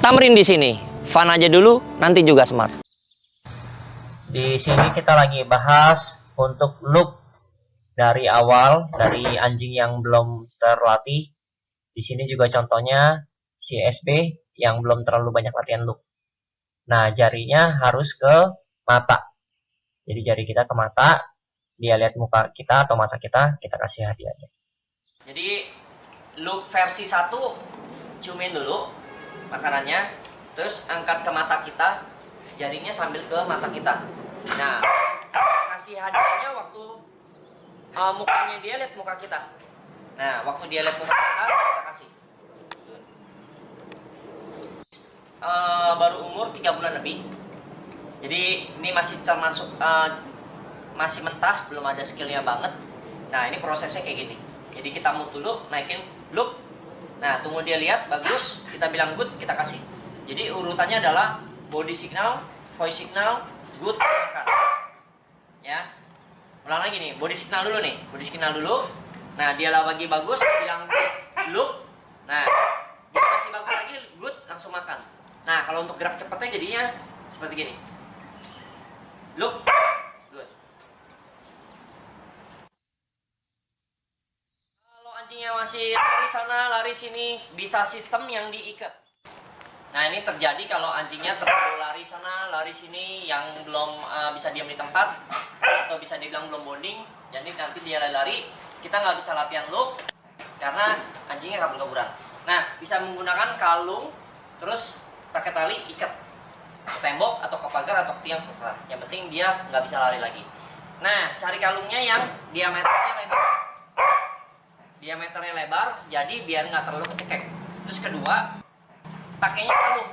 Tamrin di sini. Fun aja dulu, nanti juga smart. Di sini kita lagi bahas untuk look dari awal, dari anjing yang belum terlatih. Di sini juga contohnya si SB yang belum terlalu banyak latihan look. Nah, jarinya harus ke mata. Jadi jari kita ke mata, dia lihat muka kita atau mata kita, kita kasih hadiahnya. Jadi look versi 1, ciumin dulu makanannya, terus angkat ke mata kita, jarinya sambil ke mata kita. Nah, kasih hadiahnya waktu mukanya dia lihat muka kita. Nah, waktu dia lihat muka kita kasih. Baru umur 3 bulan lebih. Jadi ini masih termasuk masih mentah, belum ada skillnya banget. Nah, ini prosesnya kayak gini. Jadi kita mood dulu, naikin look. Nah, tunggu dia lihat bagus, kita bilang good, kita kasih. Jadi urutannya adalah body signal, voice signal, good, makan. Ya. Ulang lagi nih, body signal dulu nih. Body signal dulu. Nah, dia lah bagi bagus, bilang look. Nah, dia kasih bagus lagi, good, langsung makan. Nah, kalau untuk gerak cepatnya jadinya seperti gini. Look, good. Kalau anjingnya masih lari sana, lari sini, bisa sistem yang diikat. Nah, ini terjadi kalau anjingnya terlalu lari sana, lari sini, yang belum bisa diam di tempat, atau bisa dibilang belum bonding. Jadi nanti dia lari, kita nggak bisa latihan look, karena anjingnya kabur-kaburan. Nah, bisa menggunakan kalung, terus pakai tali ikat ke tembok atau ke pagar atau ke tiang, terserah. Yang penting dia nggak bisa lari lagi. Nah, cari kalungnya yang diameternya lebar. Diameternya lebar, jadi biar nggak terlalu kecekek. Terus kedua, pakainya kalung,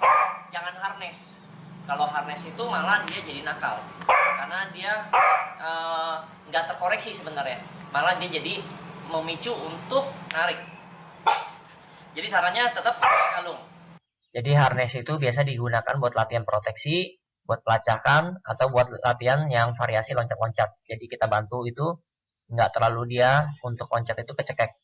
jangan harness. Kalau harness itu malah dia jadi nakal, karena dia nggak terkoreksi sebenarnya. Malah dia jadi memicu untuk narik. Jadi sarannya tetap pakai kalung. Jadi harness itu biasa digunakan buat latihan proteksi, buat pelacakan, atau buat latihan yang variasi loncat-loncat. Jadi kita bantu itu nggak terlalu dia untuk loncat itu kecekek.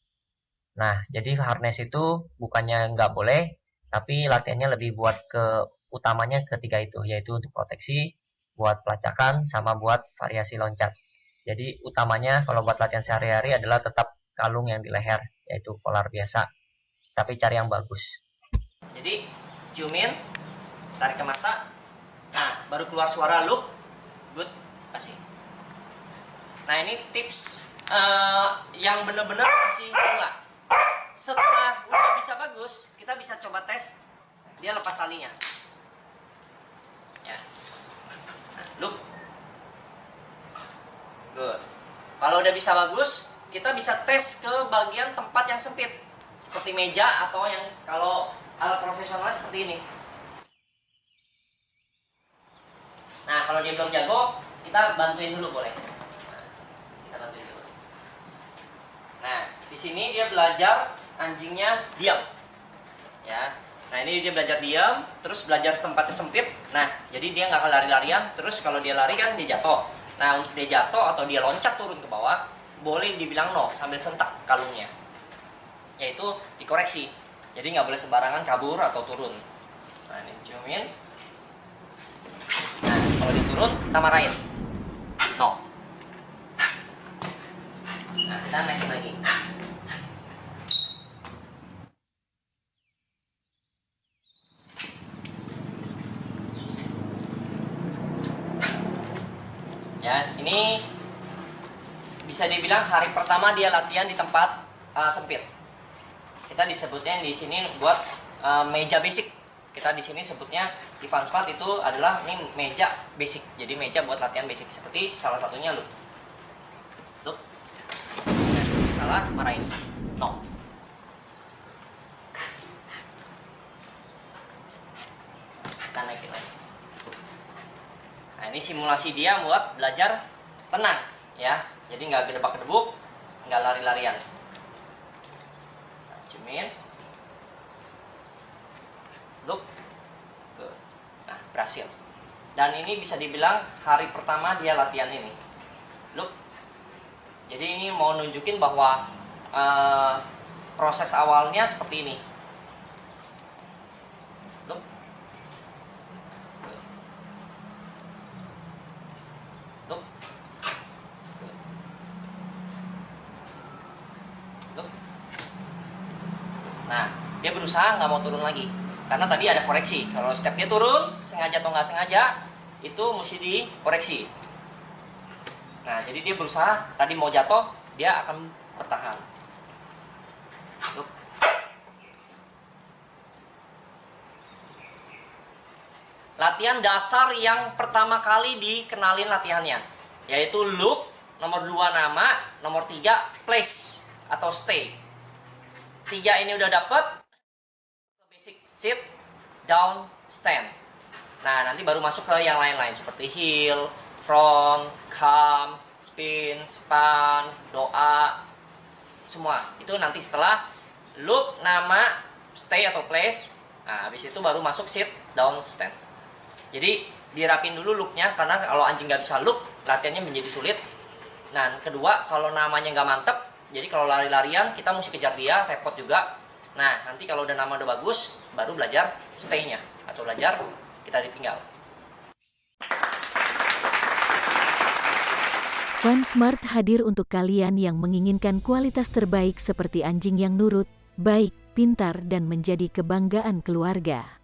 Nah, jadi harness itu bukannya nggak boleh, tapi latihannya lebih buat ke utamanya ketiga itu, yaitu untuk proteksi, buat pelacakan, sama buat variasi loncat. Jadi utamanya kalau buat latihan sehari-hari adalah tetap kalung yang di leher, yaitu polar biasa, tapi cari yang bagus. Jadi ciumin, tarik ke mata, nah baru keluar suara look, good, kasih. Nah, ini tips yang bener-bener kasih pula. Setelah udah bisa bagus, kita bisa coba tes dia lepas talinya. Ya. Nah, look, good. Kalau udah bisa bagus, kita bisa tes ke bagian tempat yang sempit, seperti meja atau yang kalau alat profesional seperti ini. Nah, kalau dia belum jago, kita bantuin dulu boleh. Nah, kita bantuin dulu. Nah, di sini dia belajar anjingnya diam. Ya. Nah, ini dia belajar diam, terus belajar tempatnya sempit. Nah, jadi dia nggak akan lari-larian. Terus kalau dia lari kan dia jatuh. Nah, untuk dia jatuh atau dia loncat turun ke bawah, boleh dibilang no sambil sentak kalungnya. Yaitu dikoreksi. Jadi nggak boleh sembarangan kabur atau turun. Nah, ini ciumin. Nah, kalau dia turun, kita marahin. No. Nah, kita naikin lagi. Ya, ini bisa dibilang hari pertama dia latihan di tempat sempit. Kita disebutnya di sini buat meja basic. Kita di sini sebutnya di Fansmart itu adalah ini meja basic. Jadi meja buat latihan basic, seperti salah satunya look. Look. Nah, salah marahin. No. Kita naikin lagi. Nah, ini simulasi dia buat belajar tenang, ya. Jadi nggak gedebak-gedebuk, nggak lari-larian. Nah, ciumin. Look. Good. Nah, berhasil. Dan ini bisa dibilang hari pertama dia latihan ini. Look. Jadi ini mau nunjukin bahwa proses awalnya seperti ini. Look. dia berusaha nggak mau turun lagi. Karena tadi ada koreksi. Kalau step dia turun, sengaja atau nggak sengaja, itu mesti dikoreksi. Nah, jadi dia berusaha, tadi mau jatuh, dia akan bertahan. Look. Latihan dasar yang pertama kali dikenalin latihannya, yaitu look, nomor 2 nama, nomor 3 place atau stay. 3 ini udah dapet, basic sit, down, stand. Nah, nanti baru masuk ke yang lain-lain seperti heel, front, come, spin, span, doa, semua. Itu nanti setelah look, nama, stay atau place. Nah, habis itu baru masuk sit, down, stand. Jadi dirapin dulu looknya, karena kalau anjing nggak bisa look, latihannya menjadi sulit. Nah, kedua, kalau namanya nggak mantep, jadi kalau lari-larian kita mesti kejar dia, repot juga. Nah, nanti kalau udah nama udah bagus, baru belajar stay-nya atau belajar kita ditinggal. Fun Smart hadir untuk kalian yang menginginkan kualitas terbaik seperti anjing yang nurut, baik, pintar, dan menjadi kebanggaan keluarga.